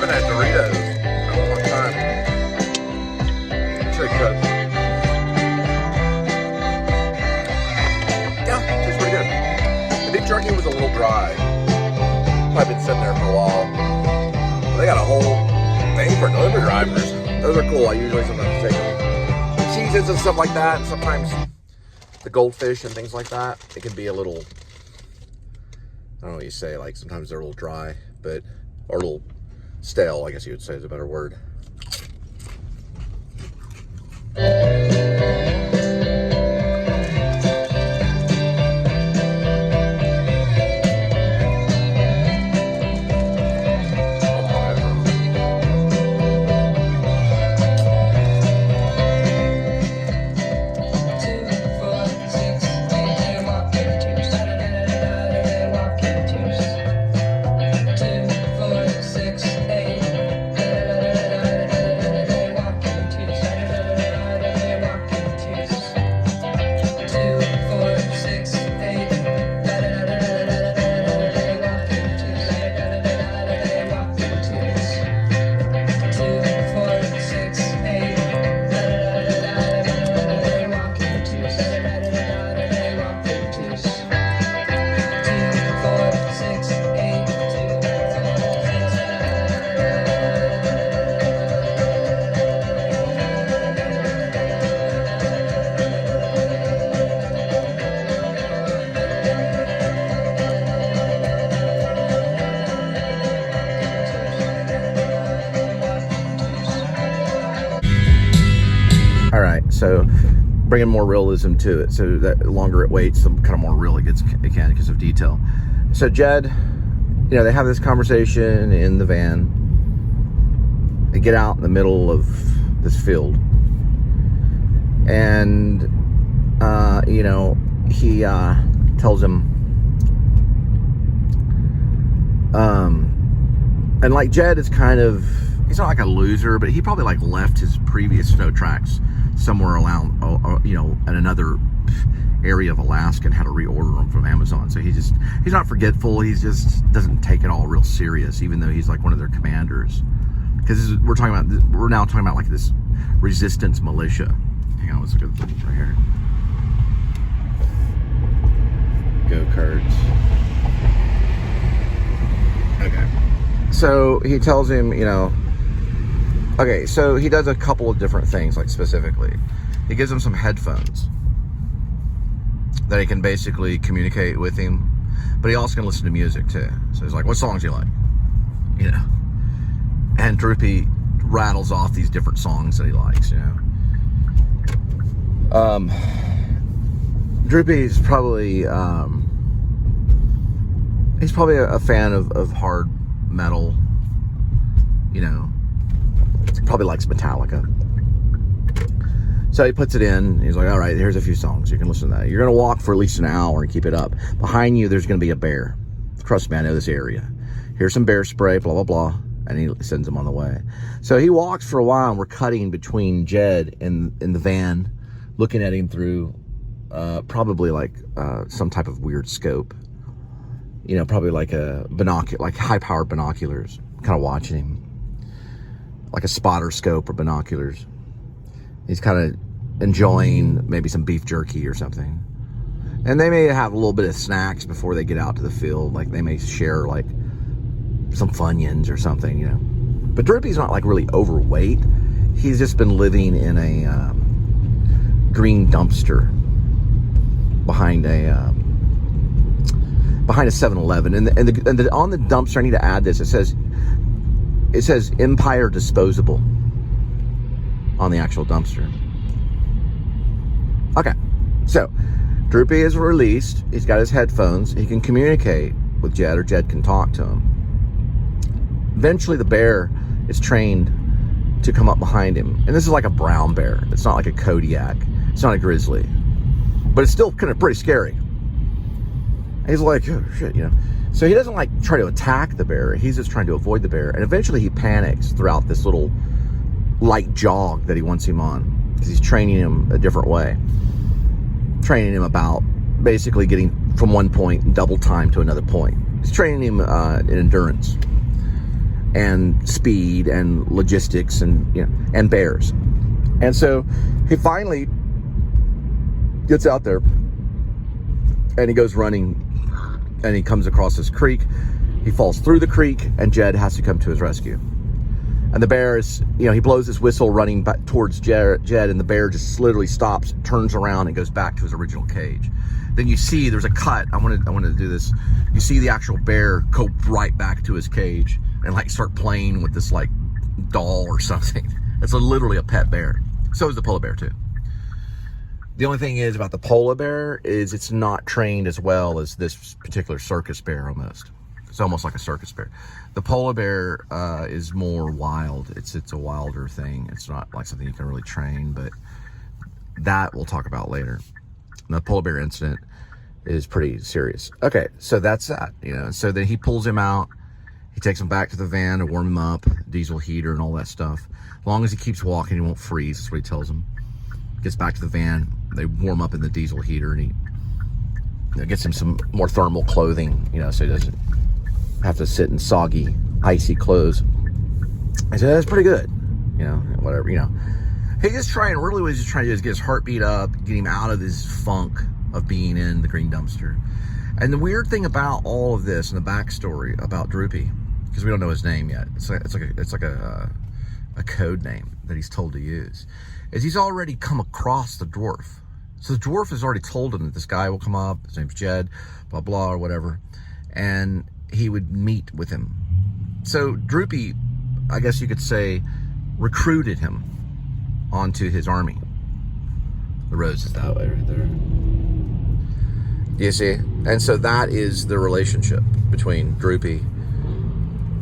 haven't had Doritos in a long time. It's really good. Yeah, it's pretty good. The beef jerky was a little dry. Probably been sitting there for a while. They got a whole thing for delivery drivers. Those are cool. I usually sometimes take them. Cheeses and stuff like that. And sometimes the goldfish and things like that. It can be a little, I don't know what you say, like sometimes they're a little dry, but, or a little stale, I guess you would say is a better word. So bringing more realism to it, so that the longer it waits, the kind of more real it can because of detail. So Jed, you know, they have this conversation in the van. They get out in the middle of this field, and you know, he tells him, and like Jed is kind of, he's not like a loser, but he probably like left his previous snow tracks somewhere around, you know, in another area of Alaska and had to reorder them from Amazon. So he's not forgetful. He just doesn't take it all real serious, even though he's like one of their commanders. Because we're now talking about like this resistance militia. Hang on, let's look at this right here. Go-karts. Okay. So he tells him, you know, okay, so he does a couple of different things, like specifically. He gives him some headphones that he can basically communicate with him, but he also can listen to music too. So he's like, what songs do you like? You know? And Droopy rattles off these different songs that he likes, you know? Droopy's probably, he's probably a fan of hard metal, you know? Probably likes Metallica. So he puts it in. He's like, all right, here's a few songs. You can listen to that. You're going to walk for at least an hour and keep it up. Behind you, there's going to be a bear. Trust me, I know this area. Here's some bear spray, blah, blah, blah. And he sends him on the way. So he walks for a while, and we're cutting between Jed and in the van, looking at him through probably like some type of weird scope. You know, probably like a binocular, like high-powered binoculars, kind of watching him. Like a spotter scope or binoculars. He's kind of enjoying maybe some beef jerky or something. And they may have a little bit of snacks before they get out to the field. Like they may share like some Funyuns or something, you know. But Droopy's not like really overweight. He's just been living in a green dumpster behind a 7-Eleven. And on the dumpster, I need to add this. It says Empire Disposable on the actual dumpster. Okay, so Droopy is released. He's got his headphones. He can communicate with Jed, or Jed can talk to him. Eventually, the bear is trained to come up behind him. And this is like a brown bear. It's not like a Kodiak. It's not a grizzly. But it's still kind of pretty scary. And he's like, oh, shit, you know. So he doesn't like try to attack the bear. He's just trying to avoid the bear. And eventually he panics throughout this little light jog that he wants him on, because he's training him a different way. Training him about basically getting from one point in double time to another point. He's training him in endurance. and speed and logistics and, you know, and bears. And so he finally gets out there and he goes running and he comes across this creek. He falls through the creek and Jed has to come to his rescue. And the bear is, you know, he blows his whistle running back towards Jed, and the bear just literally stops, turns around, and goes back to his original cage. Then you see there's a cut. I wanted to do this. You see the actual bear go right back to his cage and like start playing with this like doll or something. It's literally a pet bear. So is the polar bear too. The only thing is about the polar bear is it's not trained as well as this particular circus bear almost. It's almost like a circus bear. The polar bear is more wild. It's a wilder thing. It's not like something you can really train, but that we'll talk about later. And the polar bear incident is pretty serious. Okay, so that's that, you know. So then he pulls him out. He takes him back to the van to warm him up, diesel heater and all that stuff. As long as he keeps walking, he won't freeze. That's what he tells him. Gets back to the van. They warm up in the diesel heater, and he, you know, gets him some more thermal clothing, you know, so he doesn't have to sit in soggy, icy clothes. I said, that's pretty good, you know, whatever, you know. He's just trying, really what he's just trying to do is get his heartbeat up, get him out of this funk of being in the green dumpster. And the weird thing about all of this and the backstory about Droopy, because we don't know his name yet, it's like a code name that he's told to use, is he's already come across the dwarf. So the dwarf has already told him that this guy will come up, his name's Jed, blah, blah, or whatever, and he would meet with him. So Droopy, I guess you could say, recruited him onto his army. The rose is that way right there. You see? And so that is the relationship between Droopy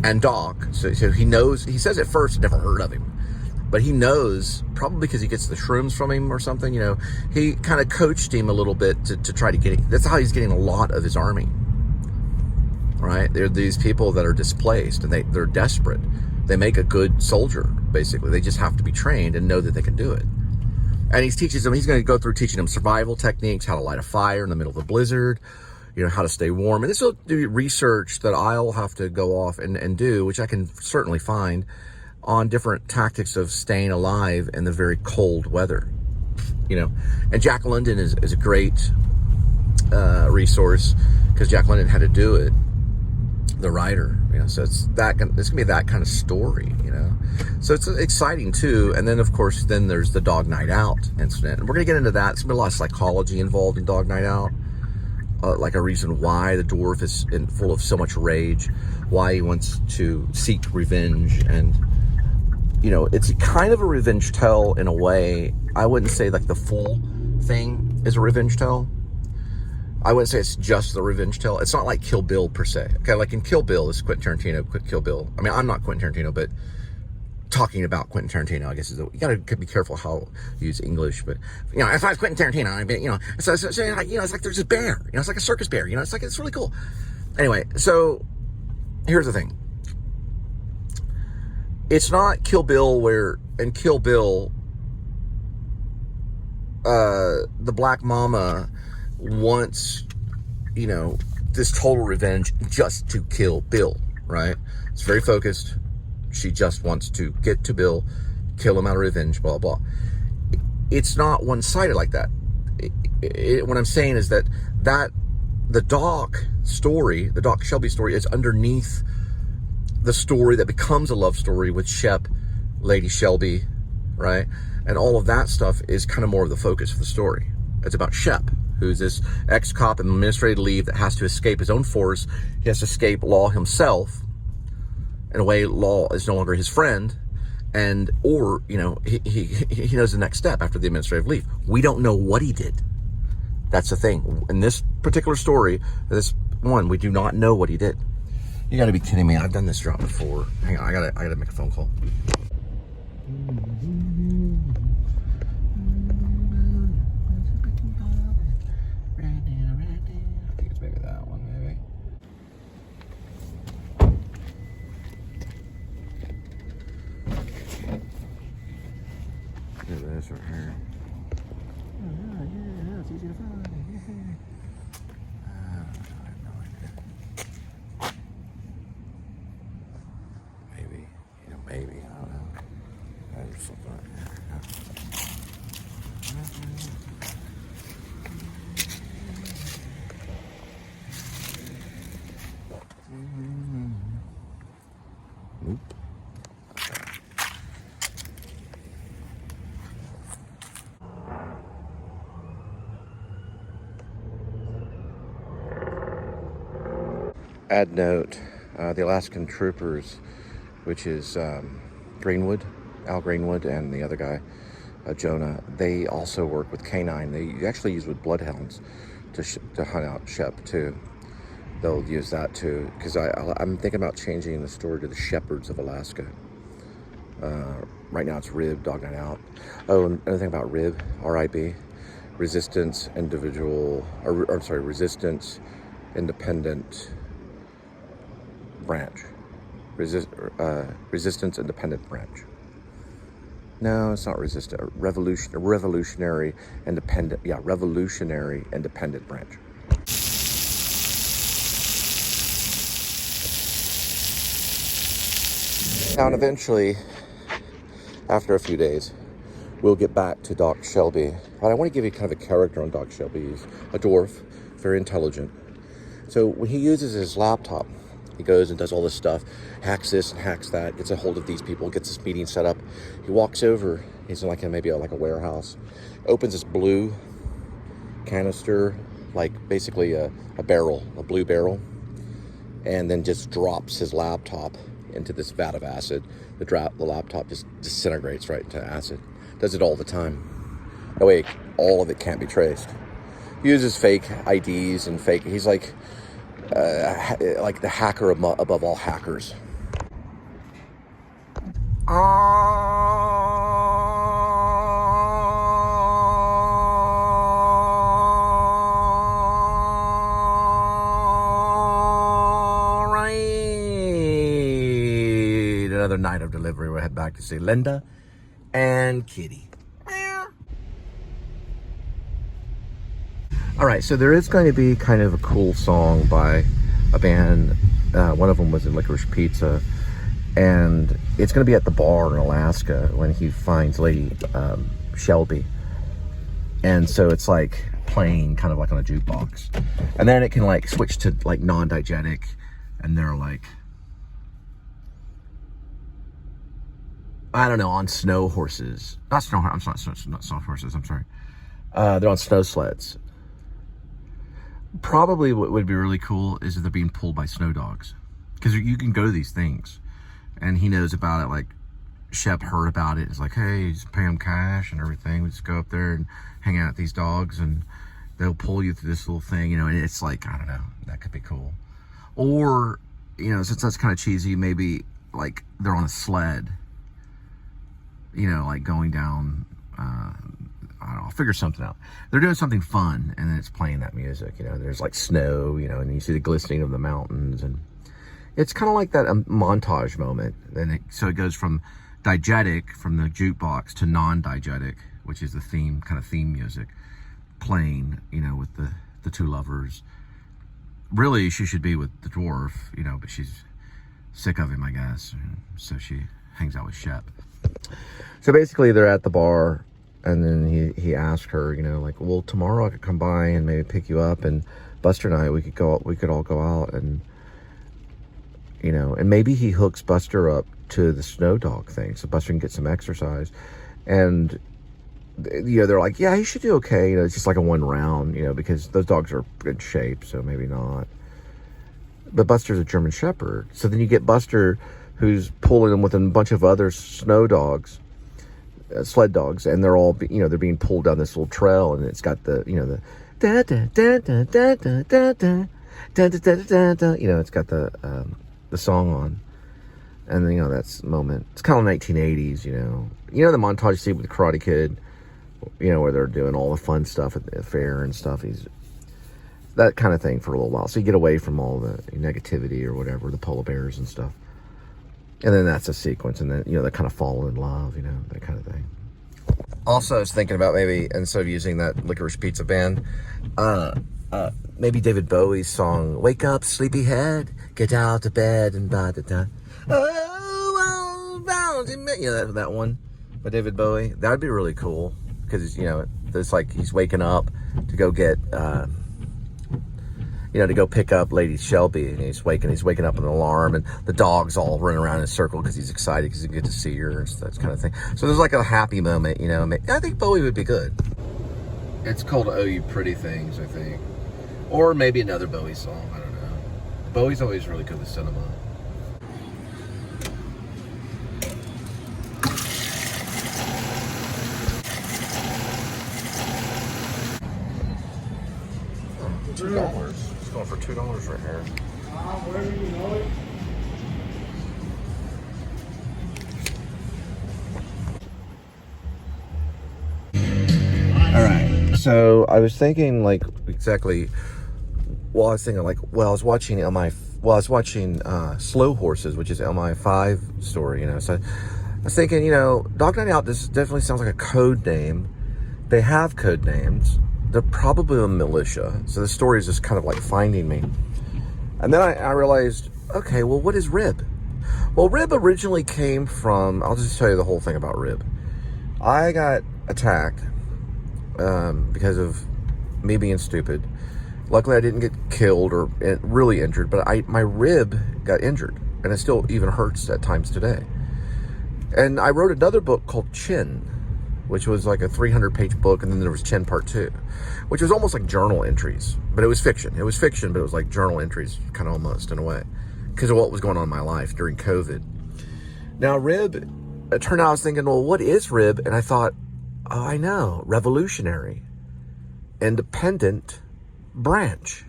and Doc. So he knows, he says at first, never heard of him, but he knows, probably because he gets the shrooms from him or something, you know, he kind of coached him a little bit to try to get it. That's how he's getting a lot of his army, right? They're these people that are displaced and they're desperate. They make a good soldier, basically. They just have to be trained and know that they can do it. And he teaches them, he's going to go through teaching them survival techniques, how to light a fire in the middle of a blizzard, you know, how to stay warm. And this will do research that I'll have to go off and do, which I can certainly find, on different tactics of staying alive in the very cold weather, you know. And Jack London is a great resource, because Jack London had to do it, the writer, you know. So it's gonna be that kind of story, you know. So it's exciting too. And then of course, then there's the Dog Night Out incident, and we're gonna get into that. There's gonna be a lot of psychology involved in Dog Night Out, like a reason why the dwarf is full of so much rage, why he wants to seek revenge. And you know, it's kind of a revenge tale in a way. I wouldn't say like the full thing is a revenge tale. I wouldn't say it's just the revenge tale. It's not like Kill Bill per se. Okay, like in Kill Bill, this is Quentin Tarantino, Kill Bill. I mean, I'm not Quentin Tarantino, but talking about Quentin Tarantino, I guess you gotta be careful how you use English. But you know, if I was Quentin Tarantino, I'd be, you know, so like, you know, it's like there's a bear. You know, it's like a circus bear. You know, it's really cool. Anyway, so here's the thing. It's not Kill Bill where in Kill Bill, the black mama wants, you know, this total revenge just to kill Bill, right? It's very focused. She just wants to get to Bill, kill him out of revenge, blah, blah. It's not one-sided like that. What I'm saying is that the Doc story, the Doc Shelby story, is underneath the story that becomes a love story with Shep, Lady Shelby, right? And all of that stuff is kind of more of the focus of the story. It's about Shep, who's this ex-cop on administrative leave that has to escape his own force. He has to escape law himself. In a way, law is no longer his friend. And, or, you know, he knows the next step after the administrative leave. We don't know what he did. That's the thing. In this particular story, this one, we do not know what he did. You gotta be kidding me. I've done this drop before. Hang on, I gotta make a phone call. I think it's maybe that one, maybe. Look at this right here. Oh, yeah, it's easy to find. Nope. Add note, the Alaskan Troopers, which is Greenwood, Al Greenwood, and the other guy, Jonah, they also work with canine. They actually use with bloodhounds to hunt out Shep too. They'll use that too, because I'm thinking about changing the story to the Shepherds of Alaska. Right now it's Rib, Dog Night Out. Oh, and another thing about Rib, R-I-B, Resistance Independent Branch. Resistance Independent Branch. No, it's not resistant. Revolutionary Independent. Yeah, Revolutionary Independent Branch. Now, and eventually, after a few days, we'll get back to Doc Shelby. But I want to give you kind of a character on Doc Shelby. He's a dwarf, very intelligent. So when he uses his laptop, he goes and does all this stuff, hacks this and hacks that, gets a hold of these people, gets this meeting set up. He walks over, he's in like a warehouse, opens this blue canister, like basically a barrel, a blue barrel, and then just drops his laptop into this vat of acid. The laptop just disintegrates right into acid. Does it all the time. That way, all of it can't be traced. He uses fake IDs and fake, he's like the hacker above all hackers. All right. Another night of delivery. We'll head back to see Linda and Kitty. All right, so there is going to be kind of a cool song by a band. One of them was in Licorice Pizza, and it's going to be at the bar in Alaska when he finds Lady Shelby. And so it's like playing kind of like on a jukebox. And then it can like switch to like non-diegetic, and they're like, I don't know, on snow horses. Not snow horses, I'm sorry. They're on snow sleds. Probably what would be really cool is if they're being pulled by snow dogs, because you can go to these things, and he knows about it. Like Shep heard about it. It's like, hey, just pay him cash and everything. We just go up there and hang out with these dogs, and they'll pull you through this little thing, you know. And it's like, I don't know, that could be cool. Or, you know, since that's kind of cheesy, maybe like they're on a sled, you know, like going down. I don't know, I'll figure something out. They're doing something fun, and then it's playing that music, you know. There's like snow, you know, and you see the glistening of the mountains, and it's kind of like that montage moment. So it goes from diegetic, from the jukebox, to non-diegetic, which is the theme music, playing, you know, with the two lovers. Really, she should be with the dwarf, you know, but she's sick of him, I guess, so she hangs out with Shep. So basically, they're at the bar. And then he asked her, you know, like, well, tomorrow I could come by and maybe pick you up, and Buster and I, we could all go out, and, you know, and maybe he hooks Buster up to the snow dog thing, so Buster can get some exercise. And, you know, they're like, yeah, he should do okay. You know, it's just like a one round, you know, because those dogs are in shape, so maybe not. But Buster's a German Shepherd. So then you get Buster, who's pulling him with a bunch of other snow dogs, sled dogs, and they're all, you know, they're being pulled down this little trail, and it's got the, you know, the da da da da da da da da da da da da, you know, it's got the song on, and then, you know, that's moment. It's kind of 1980s, you know, the montage scene with the Karate Kid, you know, where they're doing all the fun stuff at the fair and stuff. He's that kind of thing for a little while, so you get away from all the negativity or whatever, the polar bears and stuff. And then that's a sequence, and then, you know, they kind of fall in love, you know, that kind of thing. Also, I was thinking about maybe, instead of using that Licorice Pizza band, maybe David Bowie's song, Wake Up, Sleepyhead, Get Out of Bed, and da-da-da. Oh, you know, that one by David Bowie. That would be really cool, because, you know, it's like he's waking up to go get, you know, to go pick up Lady Shelby, and he's waking up an alarm, and the dog's all running around in a circle because he's excited because he gets to see her and that kind of thing. So there's like a happy moment, you know. I think Bowie would be good. It's called "Oh You Pretty Things," I think, or maybe another Bowie song. I don't know. Bowie's always really good with cinema. $2. It's going for $2 right here. Where do you know it? All right. So I was thinking, like, exactly. Well, I was thinking, like, I was watching Slow Horses, which is LMI5 story, you know. So I was thinking, you know, Dog Night Out, this definitely sounds like a code name. They have code names. They're probably a militia. So the story is just kind of like finding me. And then I realized, okay, well, what is Rib? Well, Rib originally came from, I'll just tell you the whole thing about Rib. I got attacked because of me being stupid. Luckily, I didn't get killed or really injured, but my rib got injured, and it still even hurts at times today. And I wrote another book called Chin, which was like a 300-page book, and then there was Chin Part 2, which was almost like journal entries, but it was fiction. It was fiction, but it was like journal entries, kind of almost in a way, because of what was going on in my life during COVID. Now, Rib, it turned out I was thinking, well, what is Rib? And I thought, oh, I know, revolutionary, independent branch.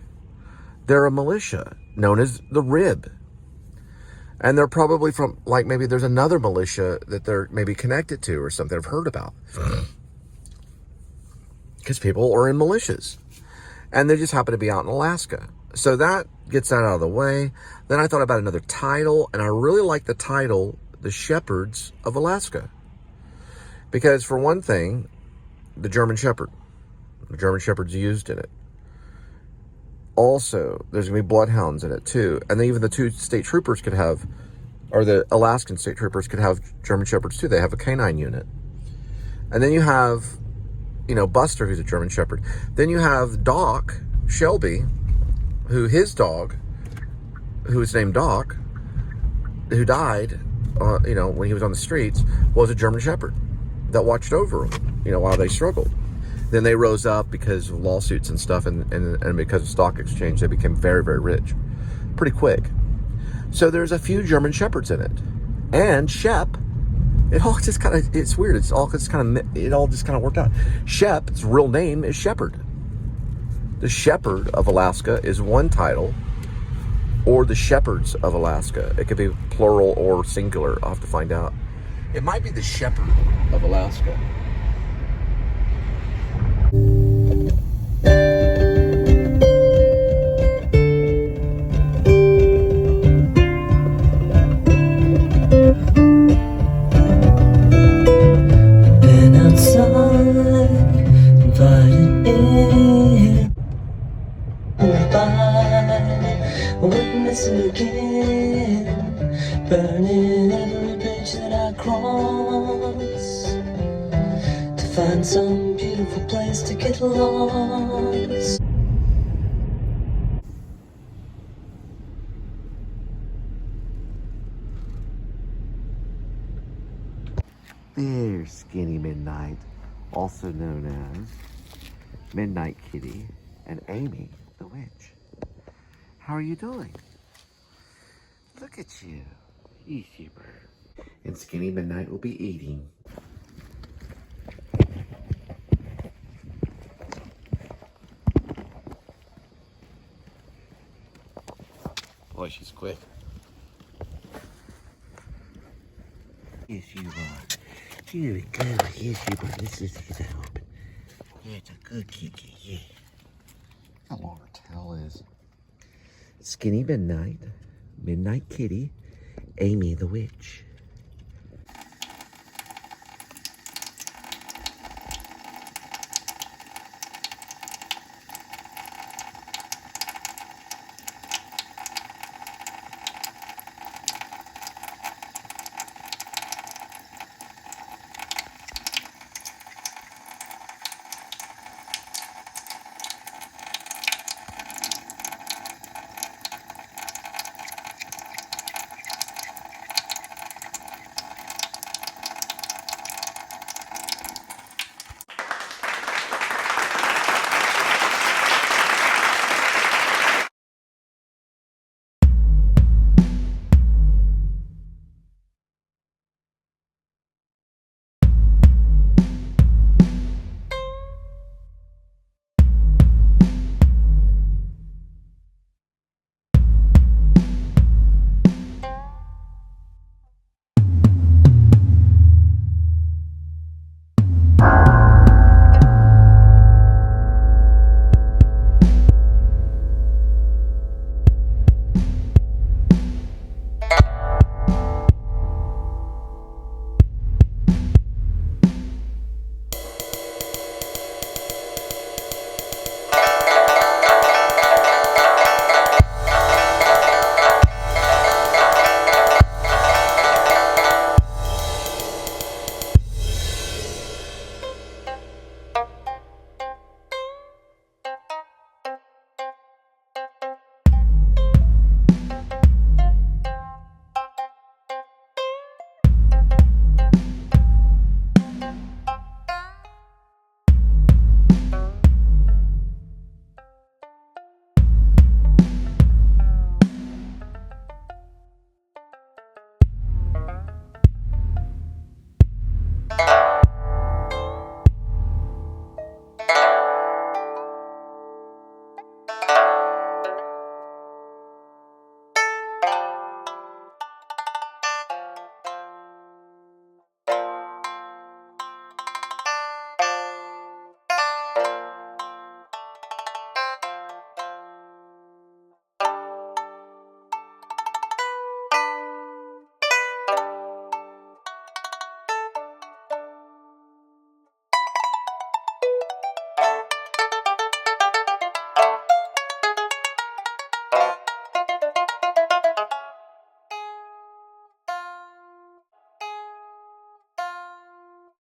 They're a militia known as the Rib. And they're probably from, like, maybe there's another militia that they're maybe connected to or something I've heard about. Because people are in militias. And they just happen to be out in Alaska. So that gets that out of the way. Then I thought about another title, and I really like the title, The Shepherds of Alaska. Because for one thing, the German Shepherd. The German Shepherd's used in it. Also, there's going to be bloodhounds in it, too. And then even the two state troopers could have, or the Alaskan state troopers could have German Shepherds, too. They have a canine unit. And then you have, you know, Buster, who's a German Shepherd. Then you have Doc Shelby, who his dog, who was named Doc, who died, you know, when he was on the streets, was a German Shepherd that watched over him, you know, while they struggled. Then they rose up because of lawsuits and stuff, and because of stock exchange, they became very, very rich pretty quick. So there's a few German Shepherds in it. And Shep, it all just kind of, it's weird. It all just kind of worked out. Shep, its real name is Shepherd. The Shepherd of Alaska is one title, or the Shepherds of Alaska. It could be plural or singular. I'll have to find out. It might be the Shepherd of Alaska. Been outside, invited in, by witnessing again, burning every bridge that I cross, to find some beautiful place to get lost. There's Skinny Midnight, also known as Midnight Kitty, and Amy the Witch. How are you doing? Look at you, easy bird. And Skinny Midnight will be eating. Boy, she's quick. Yes, you are. Here we go. Yes, you are. Let's just get that open. Yeah, it's a good kitty. Yeah. How long her tail is. Skinny Midnight, Midnight Kitty, Amy the Witch.